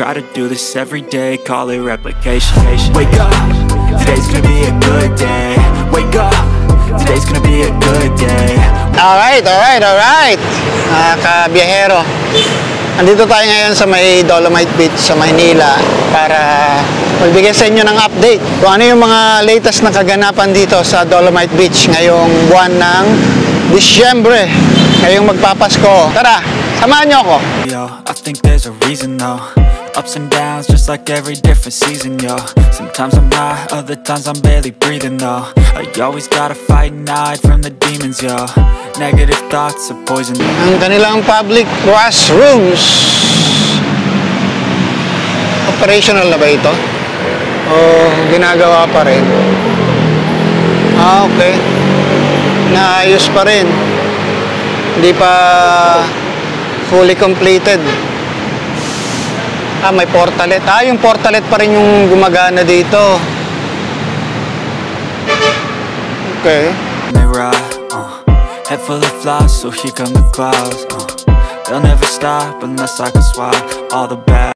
Try to do this every day, call it replication. Wake up, today's gonna be a good day. Wake up, today's gonna be a good day. Alright. Mga kabiyahero, andito tayo ngayon sa may Dolomite Beach sa Maynila para magbigay sa inyo ng update kung ano yung mga latest na kaganapan dito sa Dolomite Beach ngayong buwan ng Disyembre, ngayong magpapasko. Tara, samahan nyo ako. Yo, I think there's a reason though. Ups and downs, just like every different season, yo. Sometimes I'm high, other times I'm barely breathing, though. I always gotta fight and hide from the demons, yo. Negative thoughts are poison. Ang kanilang public restrooms, operational na ba ito? O ginagawa pa rin? Okay. Naayos pa rin. Hindi pa fully completed. May portalet. Yung portalet pa rin yung gumagana dito. Okay. Head full of flies, so here come the clouds. They'll never stop unless I can swap all the bad.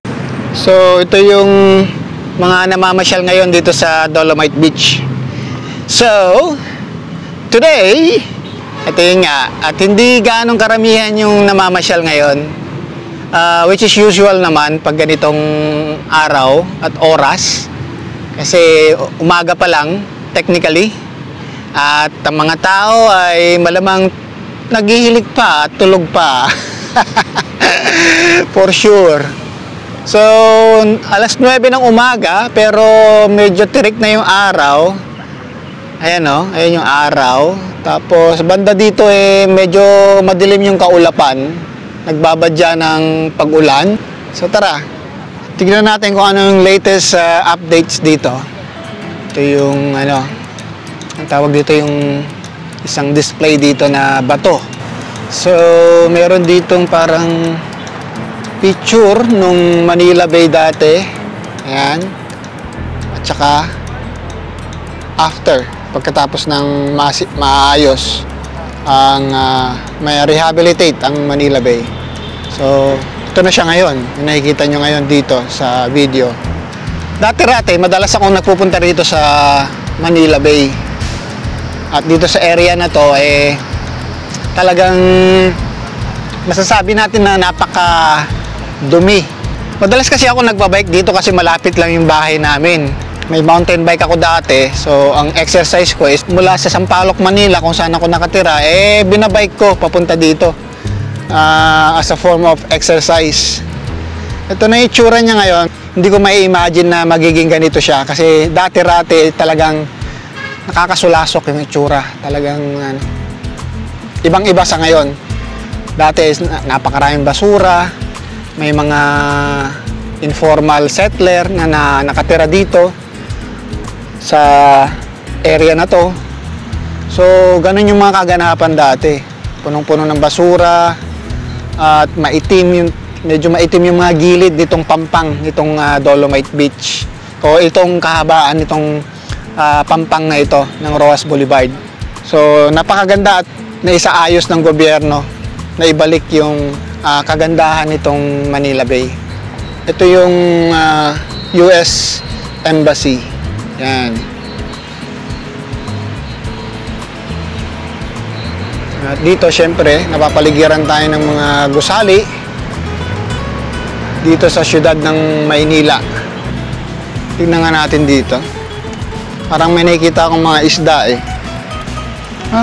So, ito yung mga namamasyal ngayon dito sa Dolomite Beach. So, today, ito yun nga. At hindi ganong karamihan yung namamasyal ngayon. Which is usual naman pag ganitong araw at oras kasi umaga pa lang technically at ang mga tao ay malamang naghihilig pa at tulog pa for sure. So alas 9 ng umaga pero medyo tirik na yung araw. Ayan ayan yung araw. Tapos banda dito medyo madilim yung kaulapan. Nagbabadya ng pag-ulan. So tara, tignan natin kung ano yung latest updates dito. Ito yung ang tawag dito yung isang display dito na bato. So meron ditong parang picture nung Manila Bay dati. Ayan. At saka after, pagkatapos ng maayos ang may rehabilitate ang Manila Bay. So, ito na siya ngayon. Nakikita nyo ngayon dito sa video. Dati-rati, madalas akong nagpupunta rito sa Manila Bay. At dito sa area na to, talagang masasabi natin na napaka-dumi. Madalas kasi ako nagbabike dito kasi malapit lang yung bahay namin. May mountain bike ako dati, so ang exercise ko is mula sa Sampaloc, Manila, kung saan ako nakatira, binabike ko papunta dito as a form of exercise. Ito na yung itsura niya ngayon. Hindi ko mai-imagine na magiging ganito siya kasi dati-rati talagang nakakasulasok yung itsura. Talagang ibang-iba sa ngayon. Dati napakaraming basura, may mga informal settler na nakatira dito sa area na to. So ganun yung mga kaganapan dati, punong-puno ng basura at medyo maitim yung mga gilid nitong pampang nitong Dolomite Beach o itong kahabaan nitong pampang na ito ng Roxas Boulevard. So napakaganda at naisaayos ng gobyerno na ibalik yung kagandahan nitong Manila Bay. Ito yung US Embassy. Yan. At dito syempre napapaligiran tayo ng mga gusali dito sa siyudad ng Maynila. Tingnan nga natin dito. Parang may nakikita akong mga isda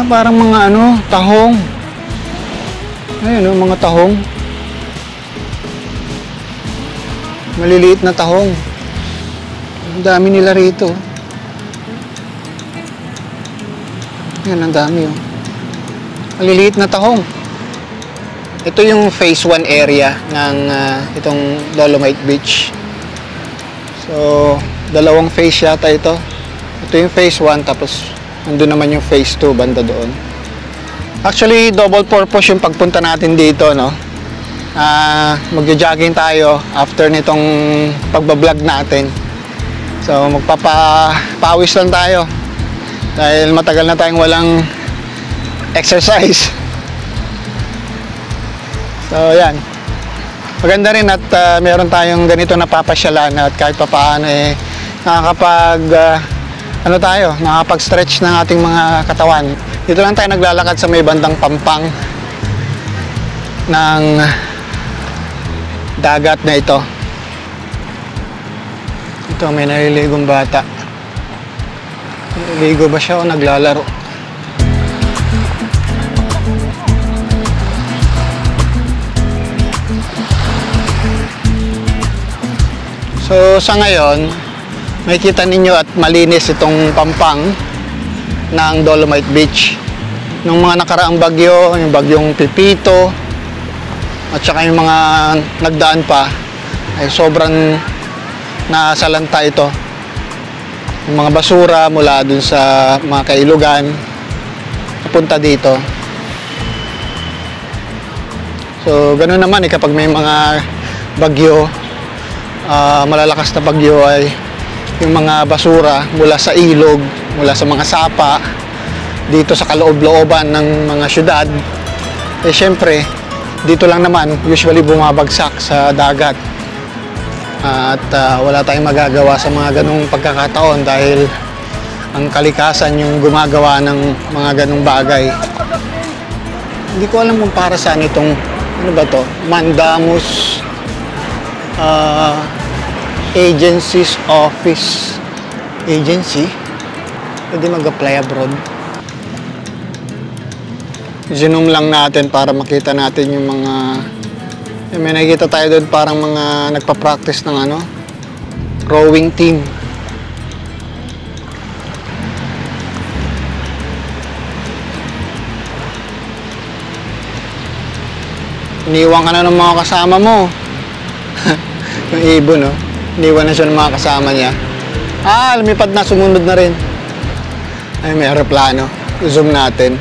parang mga tahong. Ayun mga tahong. Maliliit na tahong. Ang dami nila rito. Yan, ang dami maliliit na tahong. Ito yung phase 1 area ng itong Dolomite Beach. So, dalawang phase yata ito. Ito yung phase 1 tapos nandun naman yung phase 2 banda doon. Actually, double purpose yung pagpunta natin dito, magjo-jogging tayo after nitong pagbablog natin. So magpapawis lang tayo dahil matagal na tayong walang exercise. So yan. maganda rin at meron tayong ganito na papasyalan at kahit papaano nakakapag-stretch ng ating mga katawan. Dito lang tayo naglalakad sa may bandang pampang ng dagat na ito. Ito, may naliligong bata. Naliligo ba siya o naglalaro? So sa ngayon, makikita ninyo at malinis itong pampang ng Dolomite Beach. Nung mga nakaraang bagyo, yung bagyong Pipito at saka yung mga nagdaan pa, ay sobrang nasalanta ito. Yung mga basura mula dun sa mga kailugan papunta dito. So ganoon naman kapag may mga bagyo, malalakas na bagyo, ay yung mga basura mula sa ilog, mula sa mga sapa dito sa kaloob-looban ng mga syudad, syempre dito lang naman usually bumabagsak sa dagat. At wala tayong magagawa sa mga ganong pagkakataon dahil ang kalikasan yung gumagawa ng mga ganong bagay. Hindi ko alam kung para saan itong ano ba to? Mandamus Agencies Office Agency. Pwede mag-apply abroad. Zoom lang natin para makita natin yung mga, may nakikita tayo doon parang mga nagpa-practice ng rowing team. Iniwan ka na ng mga kasama mo. Yung ibon, no? Iniwan na siya ng mga kasama niya. Lumipad na, sumunod na rin. Ay, may aeroplano. Zoom natin.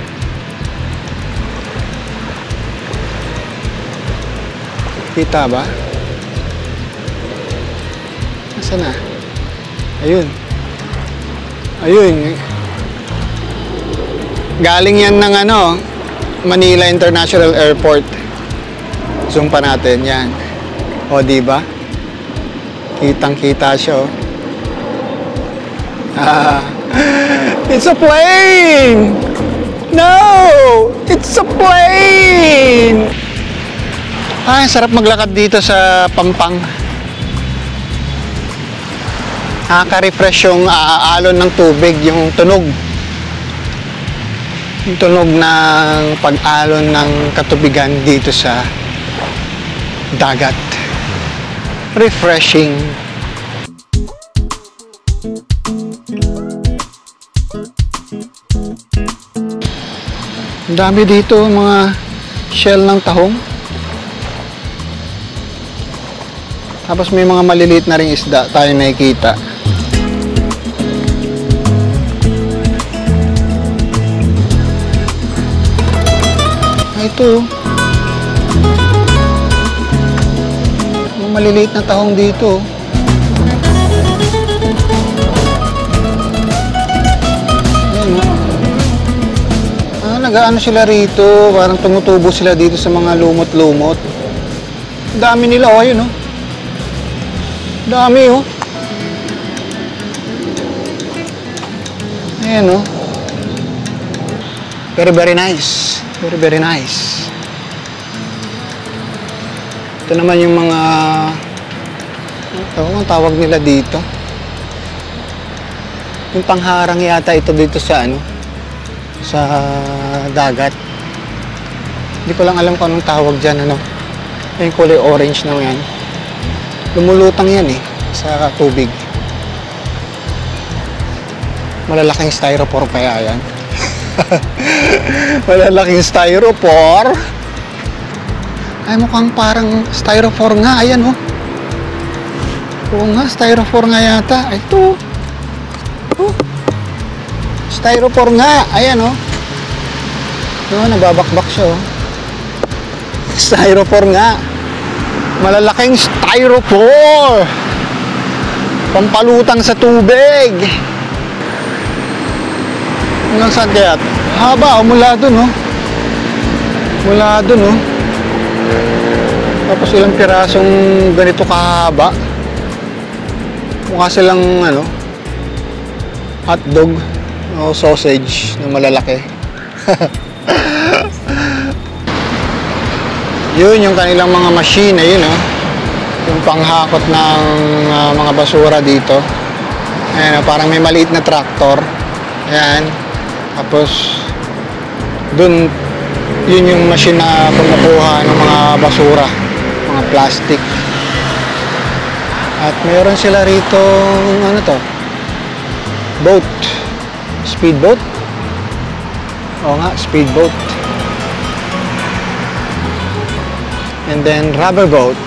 Kita ba? Nasaan na? Ayun. Ayun. Galing yan ng Manila International Airport. Zoom pa natin. Yan. O, diba? Kitang-kita siya, oh. It's a plane! No! It's a plane! Sarap maglakad dito sa Pampang. Nakaka-refresh yung alon ng tubig, yung tunog. Yung tunog ng pag-alon ng katubigan dito sa dagat. Refreshing. Ang dami dito, mga shell ng tahong. Tapos may mga maliliit na ring isda tayo nakikita. Ito. Mga maliliit na tahong dito. Ayan, nag-aano sila rito. Parang tumutubo sila dito sa mga lumot-lumot. Dami nila, ayun, dami, Ayan, very nice. Very nice. Ito naman yung mga, ang tawag nila dito. Yung pangharang yata ito dito sa sa dagat. Hindi ko lang alam kung anong tawag dyan, yung kulay orange na yan. Lumulutang yan sa tubig. Malalaking styrofoam kaya yan. Malalaking styrofoam. Ay, mukhang parang styrofoam nga. Ayan, Oo nga, styrofoam nga yata. Ito. Styrofoam nga. Ayan, nababakbak siya, Styrofoam nga. Malalaking styrofoam. Pampalutang sa tubig. Hanggang saan kaya? Haba, mula dun, Mula dun, Tapos ilang pirasong ganito kahaba. Mukha silang ano, hotdog o sausage na malalaki. Yun yung kanilang mga machine, ayun oh. Yung panghakot ng mga basura dito. Ayan, parang may maliit na tractor. Ayan. Tapos dun, yun yung machine na kumukuha ng mga basura, mga plastic. At mayroon sila rito, ano to? Boat. Speedboat? Oo nga, speedboat. And then rubber boat.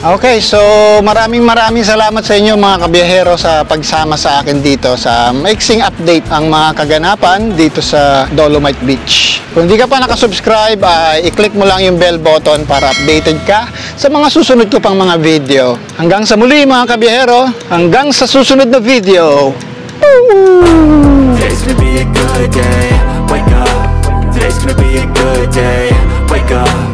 Okay, so maraming salamat sa inyo mga kabiyahero sa pagsama sa akin dito sa maiksing update ang mga kaganapan dito sa Dolomite Beach. Kung hindi ka pa nakasubscribe, i-click mo lang yung bell button para updated ka sa mga susunod ko pang mga video. Hanggang sa muli mga kabiyahero, hanggang sa susunod na video. Today's gonna be a good day. Wake up. Today's gonna be a good day. Wake up.